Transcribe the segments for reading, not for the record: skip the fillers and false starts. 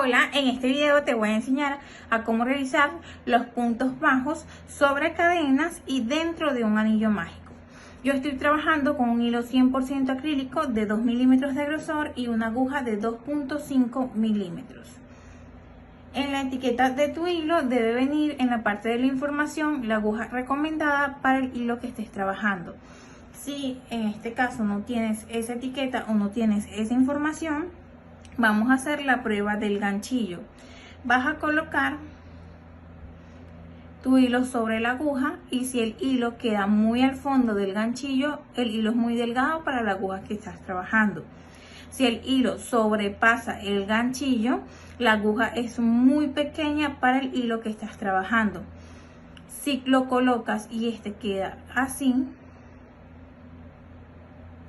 Hola, en este video te voy a enseñar a cómo realizar los puntos bajos sobre cadenas y dentro de un anillo mágico. Yo estoy trabajando con un hilo 100% acrílico de 2 milímetros de grosor y una aguja de 2.5 milímetros. En la etiqueta de tu hilo debe venir en la parte de la información la aguja recomendada para el hilo que estés trabajando. Si en este caso no tienes esa etiqueta o no tienes esa información, vamos a hacer la prueba del ganchillo. Vas a colocar tu hilo sobre la aguja y si el hilo queda muy al fondo del ganchillo, el hilo es muy delgado para la aguja que estás trabajando. Si el hilo sobrepasa el ganchillo, la aguja es muy pequeña para el hilo que estás trabajando. Si lo colocas y este queda así,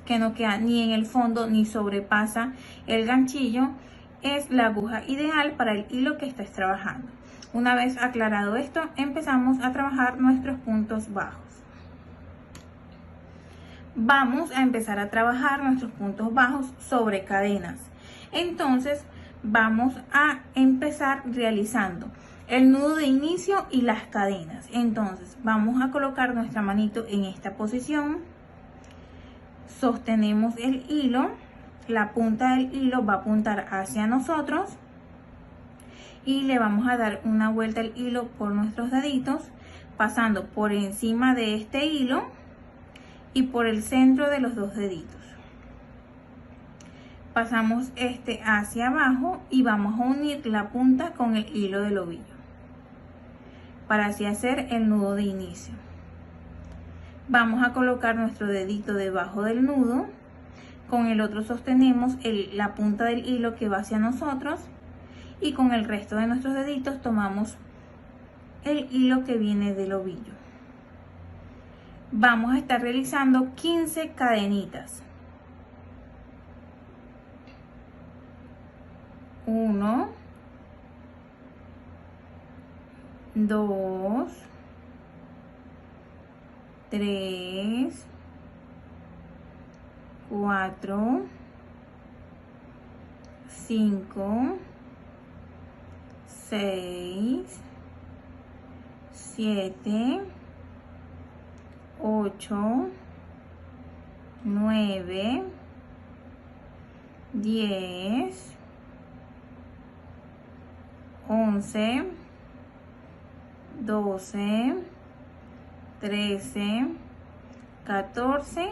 que no queda ni en el fondo ni sobrepasa el ganchillo, es la aguja ideal para el hilo que estés trabajando. Una vez aclarado esto, empezamos a trabajar nuestros puntos bajos. Vamos a empezar a trabajar nuestros puntos bajos sobre cadenas. Entonces vamos a empezar realizando el nudo de inicio y las cadenas. Entonces vamos a colocar nuestra manito en esta posición. Sostenemos el hilo, la punta del hilo va a apuntar hacia nosotros y le vamos a dar una vuelta al hilo por nuestros deditos, pasando por encima de este hilo y por el centro de los dos deditos. Pasamos este hacia abajo y vamos a unir la punta con el hilo del ovillo para así hacer el nudo de inicio. Vamos a colocar nuestro dedito debajo del nudo, con el otro sostenemos la punta del hilo que va hacia nosotros y con el resto de nuestros deditos tomamos el hilo que viene del ovillo. Vamos a estar realizando 15 cadenitas. 1, 2, 3, 4, 5, 6, 7, 8, 9, 10, 11, 12, 13, 14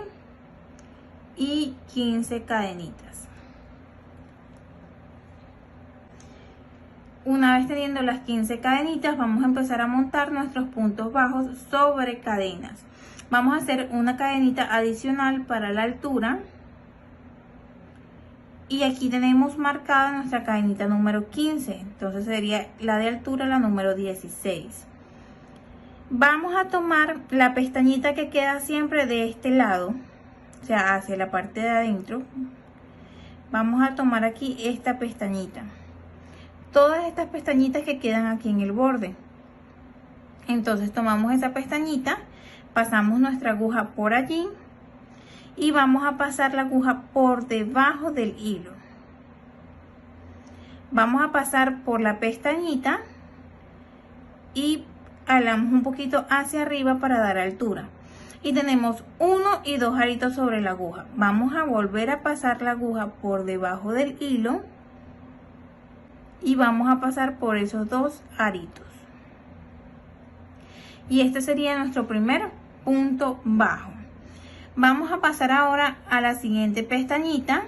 y 15 cadenitas. Una vez teniendo las 15 cadenitas, vamos a empezar a montar nuestros puntos bajos sobre cadenas. Vamos a hacer una cadenita adicional para la altura. Y aquí tenemos marcada nuestra cadenita número 15. Entonces sería la de altura la número 16. Vamos a tomar la pestañita que queda siempre de este lado, o sea, hacia la parte de adentro. Vamos a tomar aquí esta pestañita. Todas estas pestañitas que quedan aquí en el borde. Entonces tomamos esa pestañita, pasamos nuestra aguja por allí y vamos a pasar la aguja por debajo del hilo. Vamos a pasar por la pestañita y jalamos un poquito hacia arriba para dar altura. Y tenemos 1 y 2 aritos sobre la aguja. Vamos a volver a pasar la aguja por debajo del hilo y vamos a pasar por esos 2 aritos. Y este sería nuestro primer punto bajo. Vamos a pasar ahora a la siguiente pestañita.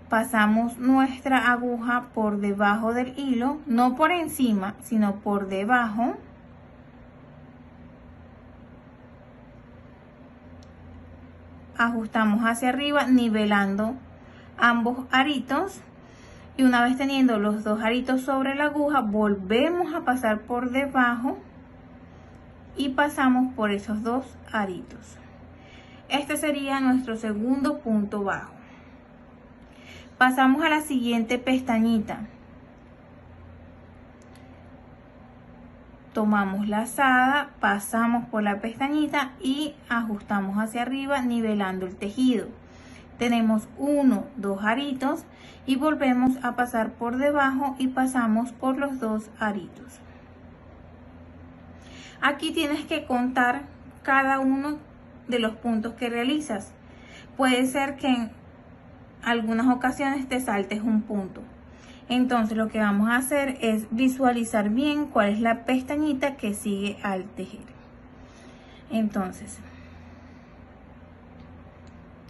Pasamos nuestra aguja por debajo del hilo, no por encima, sino por debajo. Ajustamos hacia arriba, nivelando ambos aritos. Y una vez teniendo los 2 aritos sobre la aguja, volvemos a pasar por debajo y pasamos por esos 2 aritos. Este sería nuestro segundo punto bajo. Pasamos a la siguiente pestañita. Tomamos la lazada, pasamos por la pestañita y ajustamos hacia arriba nivelando el tejido. tenemos 1, 2 aritos y volvemos a pasar por debajo y pasamos por los 2 aritos. Aquí tienes que contar cada uno de los puntos que realizas. Puede ser que en algunas ocasiones te saltes un punto. Entonces lo que vamos a hacer es visualizar bien cuál es la pestañita que sigue al tejer. Entonces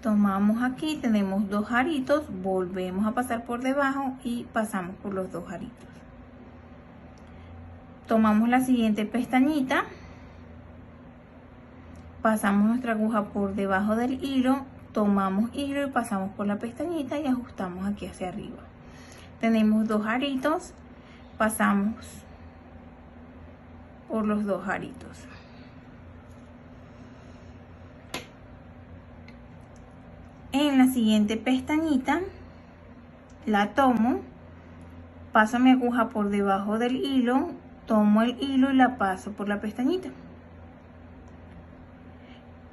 tomamos aquí, tenemos 2 aritos, volvemos a pasar por debajo y pasamos por los 2 aritos. Tomamos la siguiente pestañita, pasamos nuestra aguja por debajo del hilo, tomamos hilo y pasamos por la pestañita y ajustamos aquí hacia arriba. Tenemos 2 aritos, pasamos por los 2 aritos. En la siguiente pestañita la tomo, paso mi aguja por debajo del hilo, tomo el hilo y la paso por la pestañita.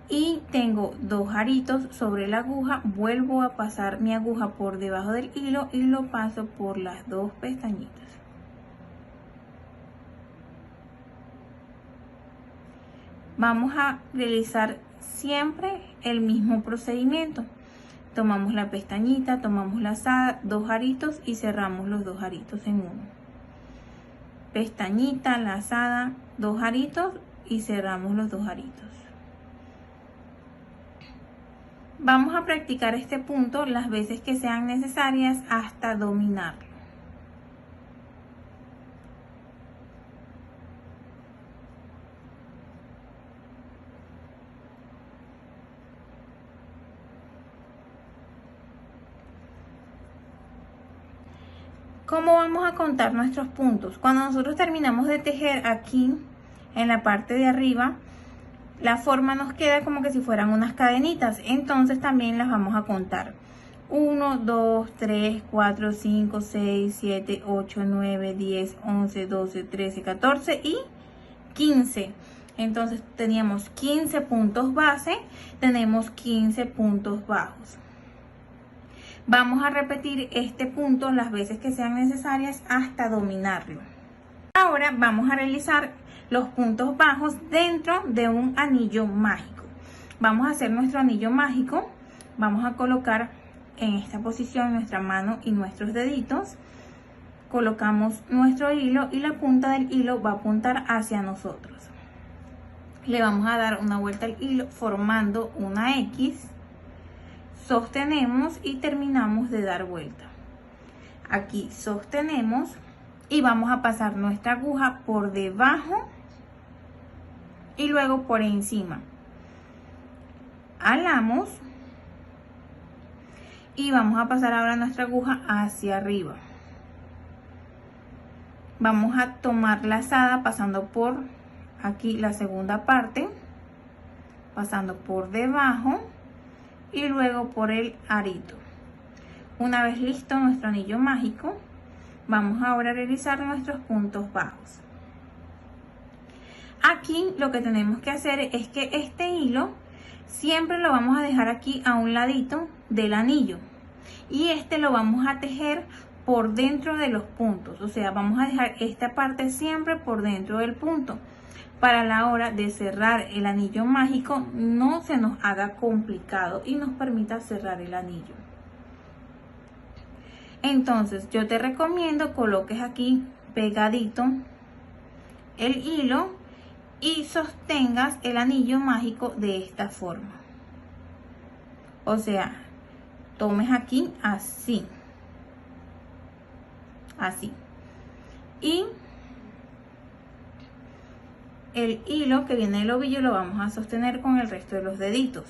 Y tengo 2 aritos sobre la aguja, vuelvo a pasar mi aguja por debajo del hilo y lo paso por las 2 pestañitas. Vamos a realizar siempre el mismo procedimiento. Tomamos la pestañita, tomamos lazada, 2 aritos y cerramos los 2 aritos en uno. Pestañita, lazada, 2 aritos y cerramos los 2 aritos. Vamos a practicar este punto las veces que sean necesarias hasta dominarlo. ¿Cómo vamos a contar nuestros puntos? Cuando nosotros terminamos de tejer aquí en la parte de arriba, la forma nos queda como que si fueran unas cadenitas, entonces también las vamos a contar. 1, 2, 3, 4, 5, 6, 7, 8, 9, 10, 11, 12, 13, 14 y 15. Entonces teníamos 15 puntos base, tenemos 15 puntos bajos. Vamos a repetir este punto las veces que sean necesarias hasta dominarlo. Ahora vamos a realizar los puntos bajos dentro de un anillo mágico. Vamos a hacer nuestro anillo mágico. Vamos a colocar en esta posición nuestra mano y nuestros deditos. Colocamos nuestro hilo y la punta del hilo va a apuntar hacia nosotros. Le vamos a dar una vuelta al hilo formando una X. Sostenemos y terminamos de dar vuelta. Aquí sostenemos y vamos a pasar nuestra aguja por debajo y luego por encima. Alamos y vamos a pasar ahora nuestra aguja hacia arriba. Vamos a tomar lazada pasando por aquí la segunda parte, pasando por debajo y luego por el arito. Una vez listo nuestro anillo mágico, vamos ahora a realizar nuestros puntos bajos. Aquí lo que tenemos que hacer es que este hilo siempre lo vamos a dejar aquí a un ladito del anillo y este lo vamos a tejer por dentro de los puntos, o sea, vamos a dejar esta parte siempre por dentro del punto para la hora de cerrar el anillo mágico no se nos haga complicado y nos permita cerrar el anillo. Entonces yo te recomiendo coloques aquí pegadito el hilo y sostengas el anillo mágico de esta forma. O sea, tomes aquí así. Así. Y el hilo que viene del ovillo lo vamos a sostener con el resto de los deditos.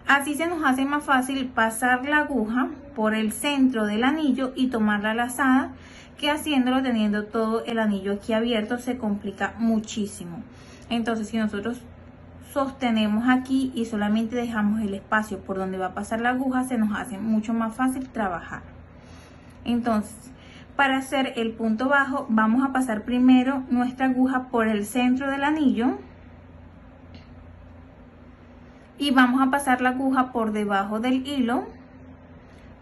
Así se nos hace más fácil pasar la aguja por el centro del anillo y tomar la lazada, que haciéndolo teniendo todo el anillo aquí abierto se complica muchísimo. Entonces si nosotros sostenemos aquí y solamente dejamos el espacio por donde va a pasar la aguja, se nos hace mucho más fácil trabajar. Entonces para hacer el punto bajo vamos a pasar primero nuestra aguja por el centro del anillo. y vamos a pasar la aguja por debajo del hilo.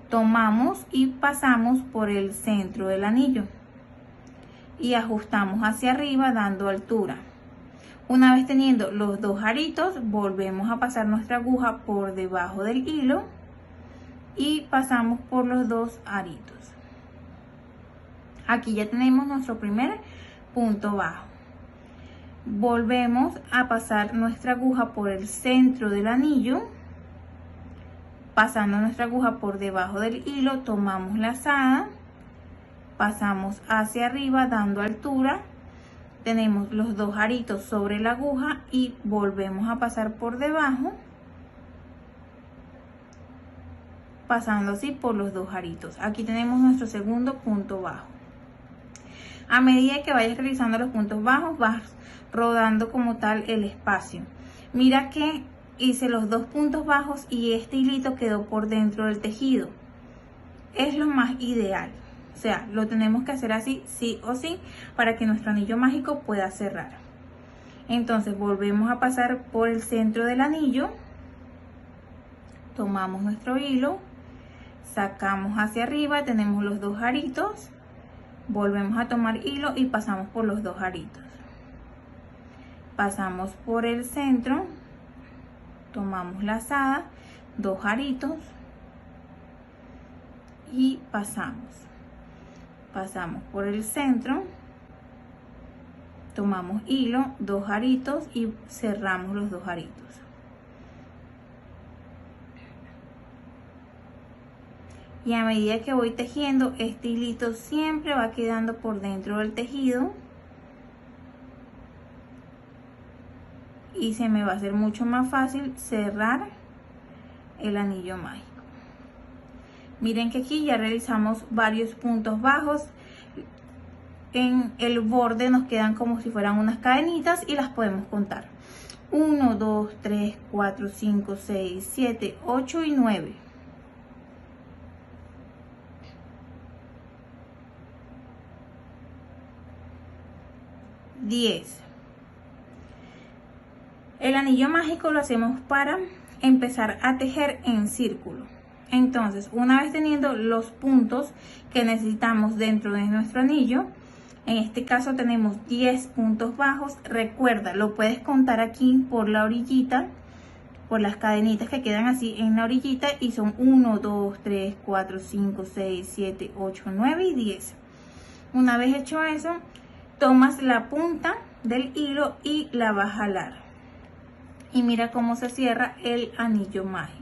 Tomamos y pasamos por el centro del anillo y ajustamos hacia arriba dando altura. Una vez teniendo los dos aritos, volvemos a pasar nuestra aguja por debajo del hilo y pasamos por los dos aritos. Aquí ya tenemos nuestro primer punto bajo. Volvemos a pasar nuestra aguja por el centro del anillo, pasando nuestra aguja por debajo del hilo, tomamos lazada, pasamos hacia arriba dando altura, tenemos los dos aritos sobre la aguja y volvemos a pasar por debajo, pasando así por los dos aritos. Aquí tenemos nuestro segundo punto bajo. A medida que vayas realizando los puntos bajos, vas rodando como tal el espacio. Mira que hice los dos puntos bajos y este hilito quedó por dentro del tejido. Es lo más ideal. O sea, lo tenemos que hacer así, sí o sí, para que nuestro anillo mágico pueda cerrar. Entonces volvemos a pasar por el centro del anillo. Tomamos nuestro hilo, sacamos hacia arriba, tenemos los dos aritos. Volvemos a tomar hilo y pasamos por los dos aritos. Pasamos por el centro, tomamos lazada, dos aritos y pasamos. Pasamos por el centro, tomamos hilo, dos aritos y cerramos los dos aritos. Y a medida que voy tejiendo, este hilito siempre va quedando por dentro del tejido y se me va a hacer mucho más fácil cerrar el anillo mágico. Miren que aquí ya realizamos varios puntos bajos. En el borde nos quedan como si fueran unas cadenitas y las podemos contar. 1, 2, 3, 4, 5, 6, 7, 8 y 9. El anillo mágico lo hacemos para empezar a tejer en círculo. Entonces, una vez teniendo los puntos que necesitamos dentro de nuestro anillo, en este caso tenemos 10 puntos bajos. Recuerda, lo puedes contar aquí por la orillita, por las cadenitas que quedan así en la orillita, y son 1, 2, 3, 4, 5, 6, 7, 8, 9 y 10. Una vez hecho eso, tomas la punta del hilo y la vas a jalar. Y mira cómo se cierra el anillo mágico.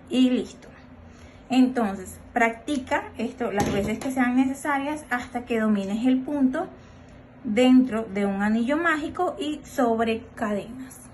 Y listo. Entonces, practica esto las veces que sean necesarias hasta que domines el punto dentro de un anillo mágico y sobre cadenas.